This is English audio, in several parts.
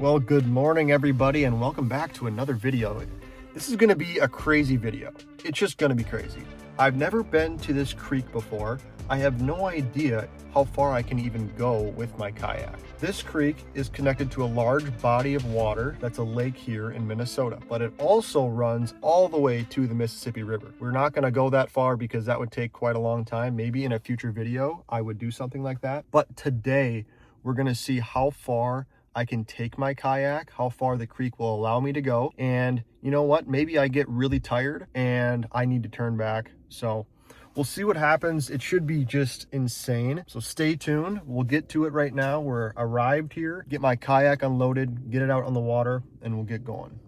Well, good morning everybody and welcome back to another video. This is going to be a crazy video. It's just going to be crazy. I've never been to this creek before. I have no idea how far I can even go with my kayak. This creek is connected to a large body of water that's a lake here in Minnesota, but it also runs all the way to the Mississippi River. We're not going to go that far because that would take quite a long time. Maybe in a future video I would do something like that, but today we're going to see how far I can take my kayak, how far the creek will allow me to go. And you know what? Maybe I get really tired and I need to turn back. So we'll see what happens. It should be just insane. So stay tuned. We'll get to it right now. We're arrived here, get my kayak unloaded, get it out on the water, and we'll get going.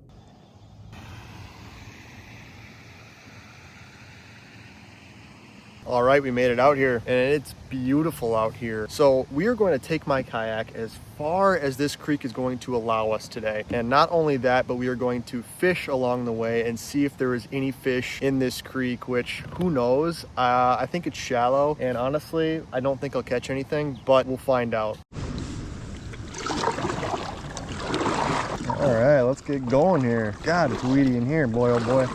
All right, we made it out here and it's beautiful out here. So we are going to take my kayak as far as this creek is going to allow us today. And not only that, but we are going to fish along the way and see if there is any fish in this creek, which who knows? I think it's shallow and honestly, I don't think I'll catch anything, but we'll find out. All right, let's get going here. God, it's weedy in here, boy, oh boy.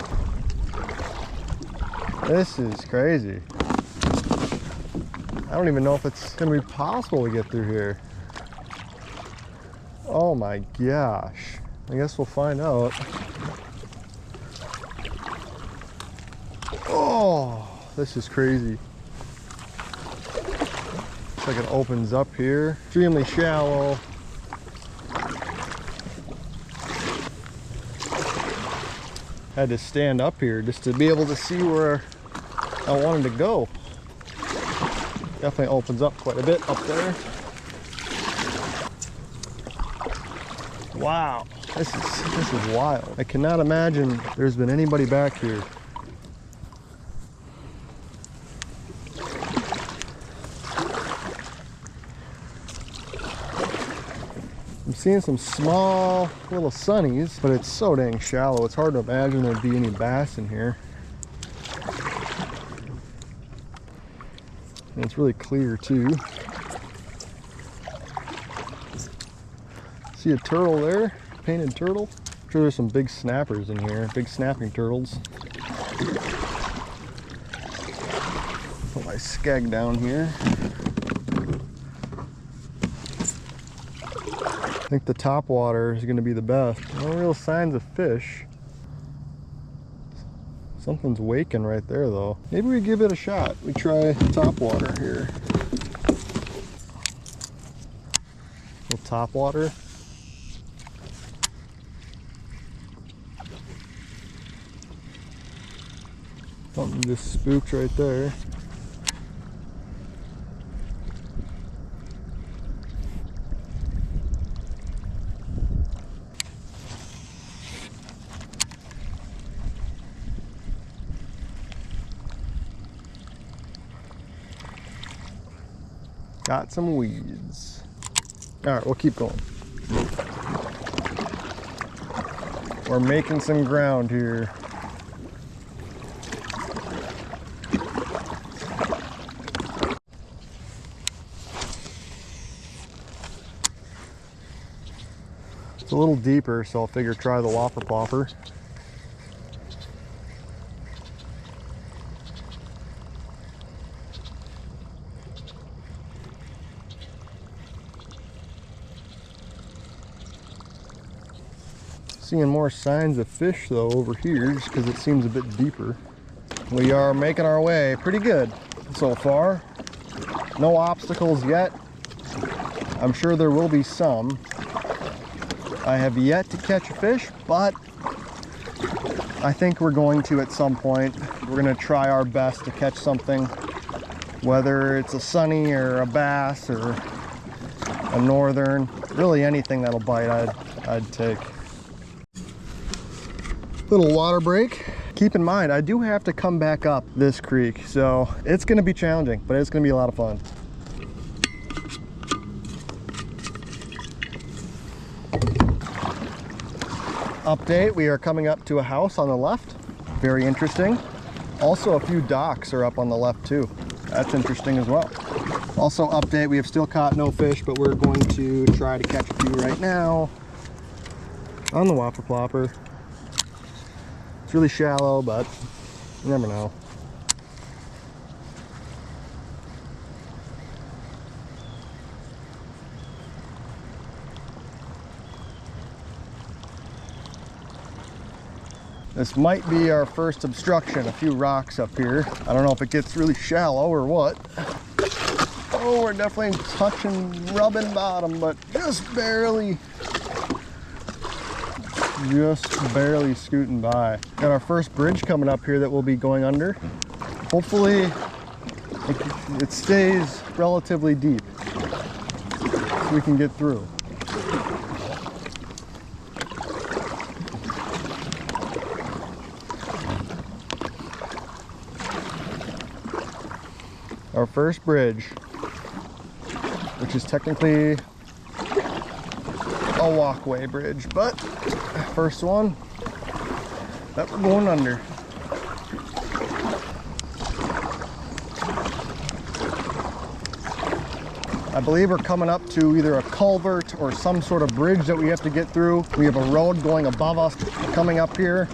This is crazy. I don't even know if it's gonna be possible to get through here. Oh my gosh. I guess we'll find out. Oh, this is crazy. Looks like it opens up here. Extremely shallow. Had to stand up here just to be able to see where I wanted to go. Definitely opens up quite a bit up there. Wow, this is wild. I cannot imagine there's been anybody back here. I'm seeing some small little sunnies, but it's so dang shallow. It's hard to imagine there'd be any bass in here. And it's really clear too. See a turtle there, painted turtle. I'm sure there's some big snappers in here, big snapping turtles. Put my skeg down here. I think the top water is going to be the best. No real signs of fish. Something's waking right there though. Maybe we give it a shot. We try top water here. Little top water. Something just spooked right there. Got some weeds. All right, we'll keep going. We're making some ground here. It's a little deeper, so I'll figure try the whopper plopper. Seeing more signs of fish though over here just because it seems a bit deeper. We are making our way pretty good so far. No obstacles yet. I'm sure there will be some. I have yet to catch a fish, but I think we're going to at some point. We're going to try our best to catch something, whether it's a sunny or a bass or a northern, really anything that'll bite I'd take. Little water break. Keep in mind, I do have to come back up this creek, so it's going to be challenging, but it's going to be a lot of fun. Update, we are coming up to a house on the left. Very interesting. Also, a few docks are up on the left too. That's interesting as well. Also update, we have still caught no fish, but we're going to try to catch a few right now. on the whopper plopper. It's really shallow, but you never know. This might be our first obstruction, a few rocks up here. I don't know if it gets really shallow or what. Oh, we're definitely touching, rubbing bottom, but just barely scooting by. Got our first bridge coming up here that we'll be going under. Hopefully it stays relatively deep so we can get through. Our first bridge, which is technically a walkway bridge, but first one that we're going under. I believe we're coming up to either a culvert or some sort of bridge that we have to get through. We have a road going above us coming up here.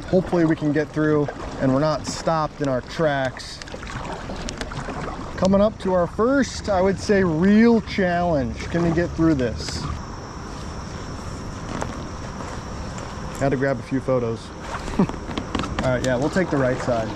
Hopefully we can get through and we're not stopped in our tracks. Coming up to our first, I would say, real challenge. Can we get through this? Had to grab a few photos. All right, yeah, we'll take the right side.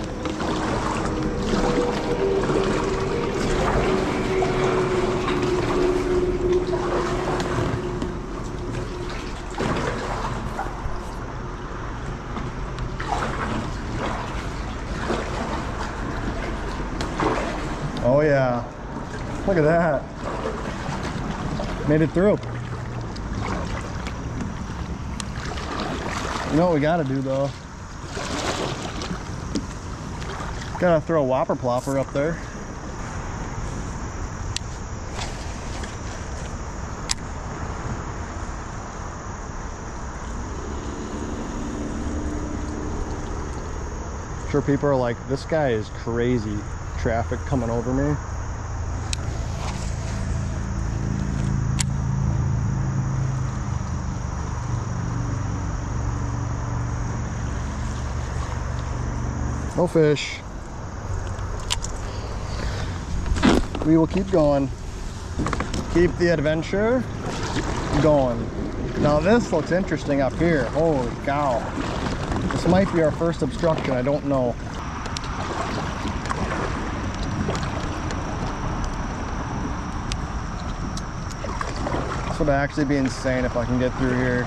Oh yeah, look at that. Made it through. You know what we gotta do though? Gotta throw a whopper plopper up there. I'm sure people are like, this guy is crazy. Traffic coming over me. No fish. We will keep going. Keep the adventure going. Now this looks interesting up here. Holy cow. This might be our first obstruction, I don't know. This would actually be insane if I can get through here.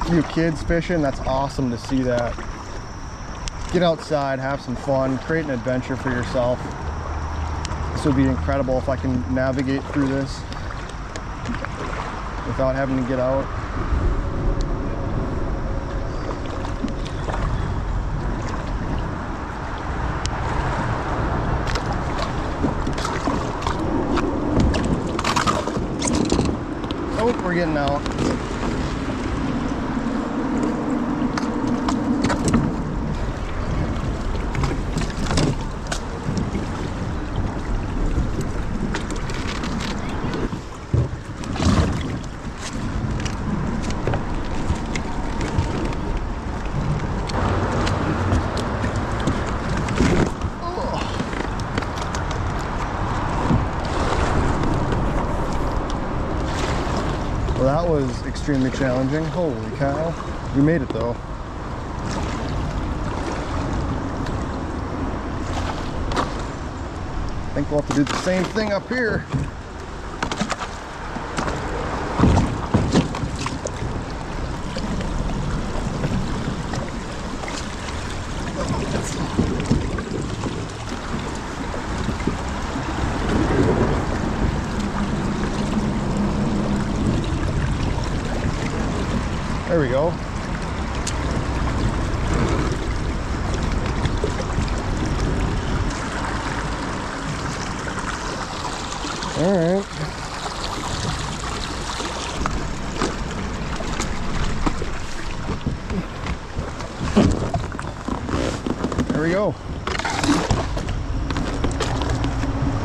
A few kids fishing, that's awesome to see that. Get outside, have some fun, create an adventure for yourself. This would be incredible if I can navigate through this without having to get out. Oh, we're getting out. Well, that was extremely challenging. Holy cow. We made it though. I think we'll have to do the same thing up here. There we go. All right. There we go.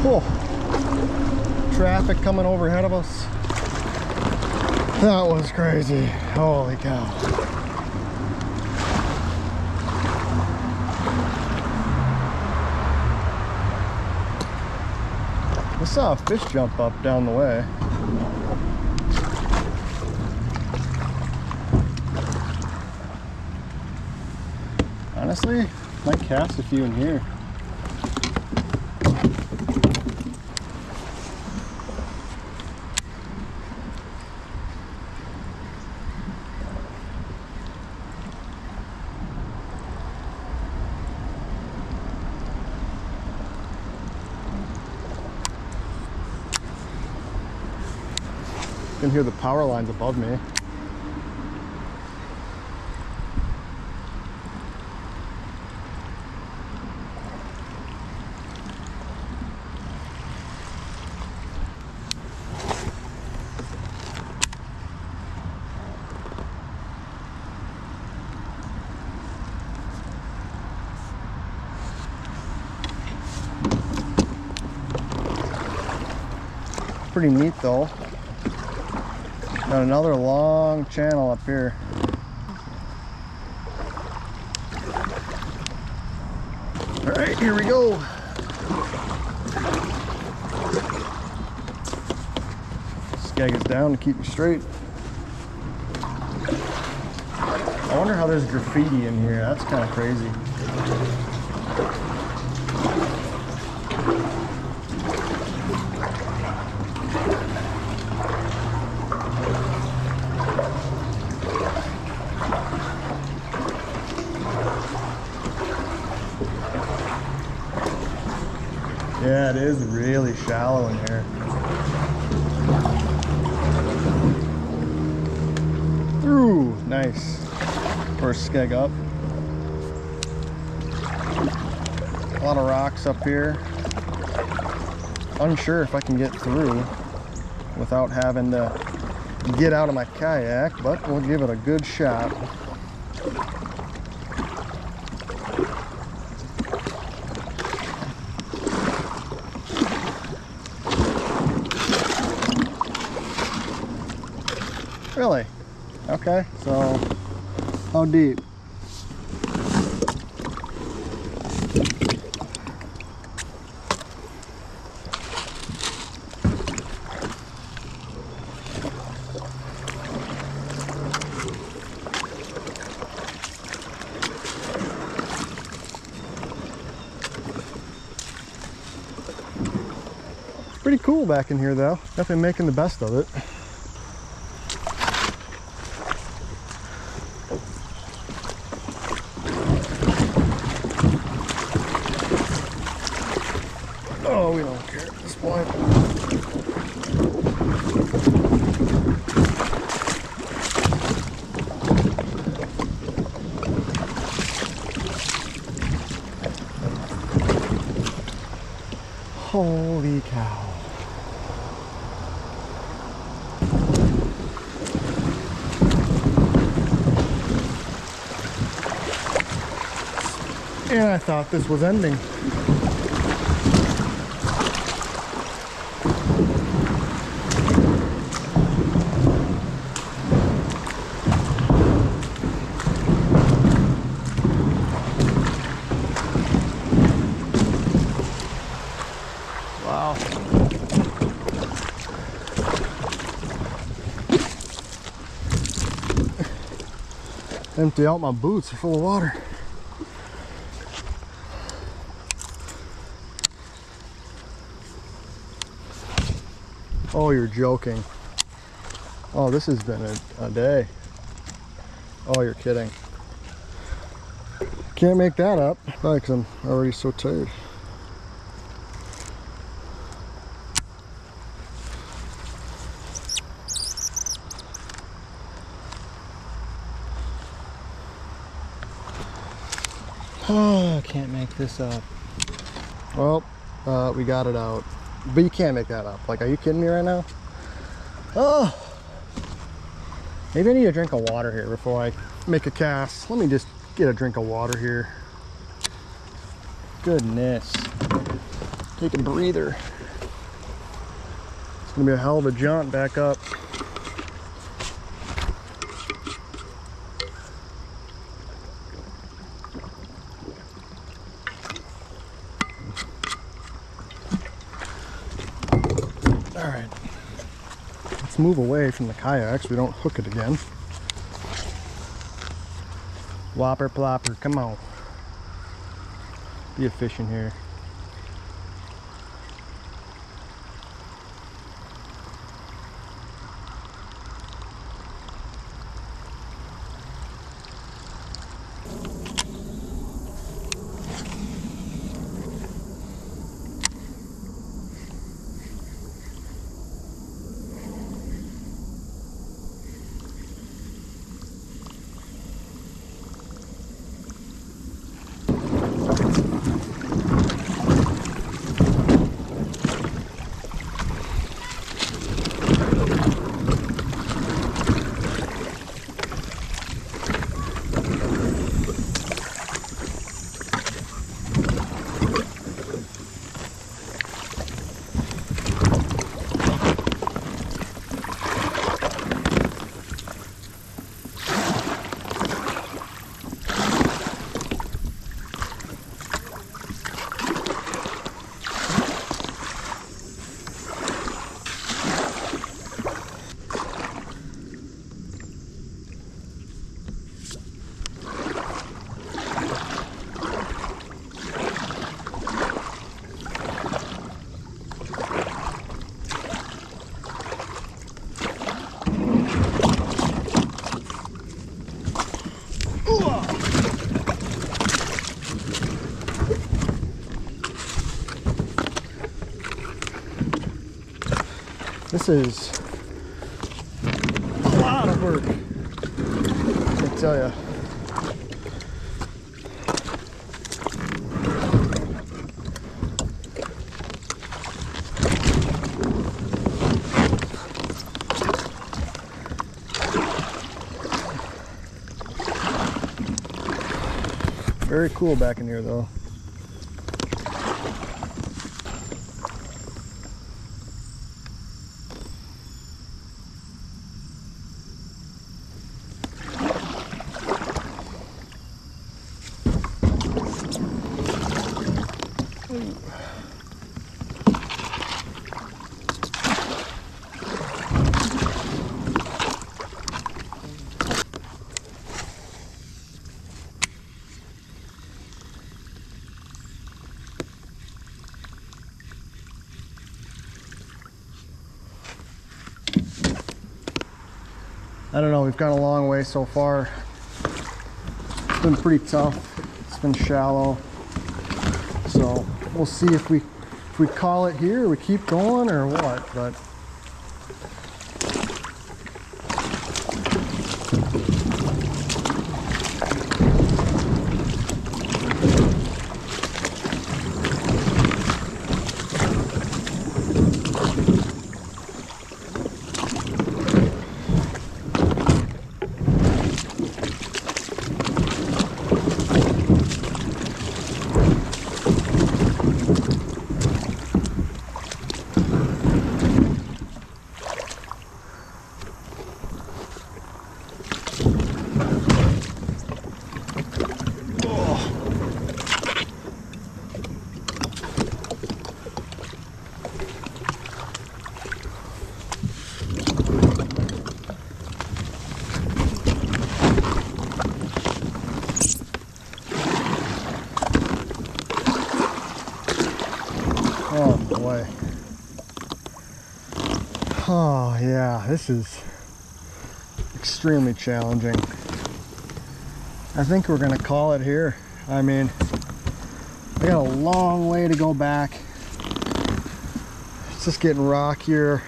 Cool. Traffic coming over ahead of us. That was crazy. Holy cow. I saw a fish jump up down the way. Honestly, might cast a few in here. You can hear the power lines above me. Pretty neat though. Got another long channel up here. All right, here we go. Skag is down to keep me straight. I wonder how there's graffiti in here. That's kind of crazy. Yeah, it is really shallow in here. Ooh, nice. First skeg up. A lot of rocks up here. Unsure if I can get through without having to get out of my kayak, but we'll give it a good shot. Really? Okay, so how deep? Pretty cool back in here though. Definitely making the best of it. Oh, we don't care at this point. Holy cow. And I thought this was ending. Wow. Empty out my boots, they're full of water. Oh, you're joking. Oh, this has been a day. Oh, you're kidding. Can't make that up. Probably because I'm already so tired. Oh, I can't make this up. Well, we got it out. But you can't make that up. Like, are you kidding me right now? Oh! Maybe I need a drink of water here before I make a cast. Let me just get a drink of water here. Goodness. Take a breather. It's gonna be a hell of a jaunt back up. Let's move away from the kayak so we don't hook it again. Whopper plopper, come on. Be efficient here. This is a lot of work, I tell ya. Very cool back in here though. I don't know, we've gone a long way so far. It's been pretty tough. It's been shallow. So we'll see if we call it here, we keep going or what, but oh boy. Oh yeah, this is extremely challenging. I think we're gonna call it here. I mean, I got a long way to go back. It's just getting rockier.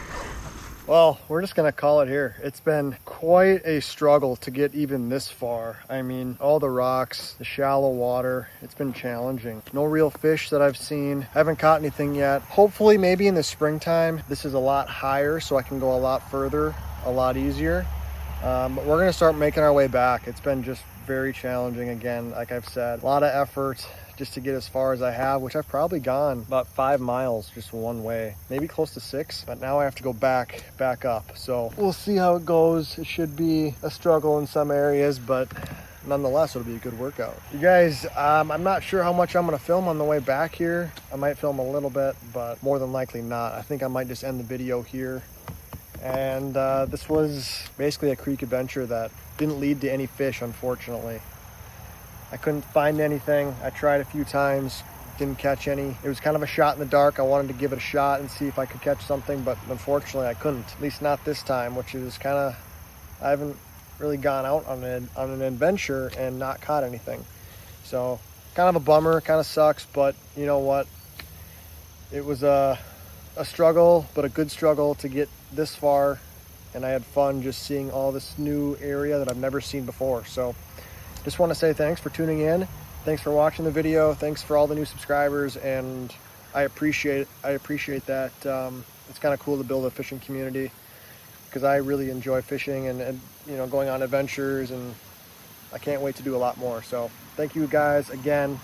Well, we're just gonna call it here. It's been quite a struggle to get even this far. I mean, all the rocks, the shallow water, it's been challenging. No real fish that I've seen. Haven't caught anything yet. Hopefully maybe in the springtime, this is a lot higher so I can go a lot further, a lot easier. But we're gonna start making our way back. It's been just very challenging again, like I've said. A lot of effort just to get as far as I have, which I've probably gone about 5 miles just one way, maybe close to 6, but now I have to go back up. So we'll see how it goes. It should be a struggle in some areas, but nonetheless, it'll be a good workout. You guys, I'm not sure how much I'm gonna film on the way back here. I might film a little bit, but more than likely not. I think I might just end the video here And this was basically a creek adventure that didn't lead to any fish, unfortunately. I couldn't find anything. I tried a few times, didn't catch any. It was kind of a shot in the dark. I wanted to give it a shot and see if I could catch something, but unfortunately I couldn't, at least not this time, which is kind of, I haven't really gone out on an adventure and not caught anything. So kind of a bummer, kind of sucks, but you know what? It was a struggle, but a good struggle to get this far, and I had fun just seeing all this new area that I've never seen before. So just want to say thanks for tuning in. Thanks for watching the video. Thanks for all the new subscribers, and I appreciate that. It's kind of cool to build a fishing community, because I really enjoy fishing and you know, going on adventures, and I can't wait to do a lot more. So thank you guys again,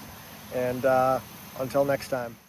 and until next time.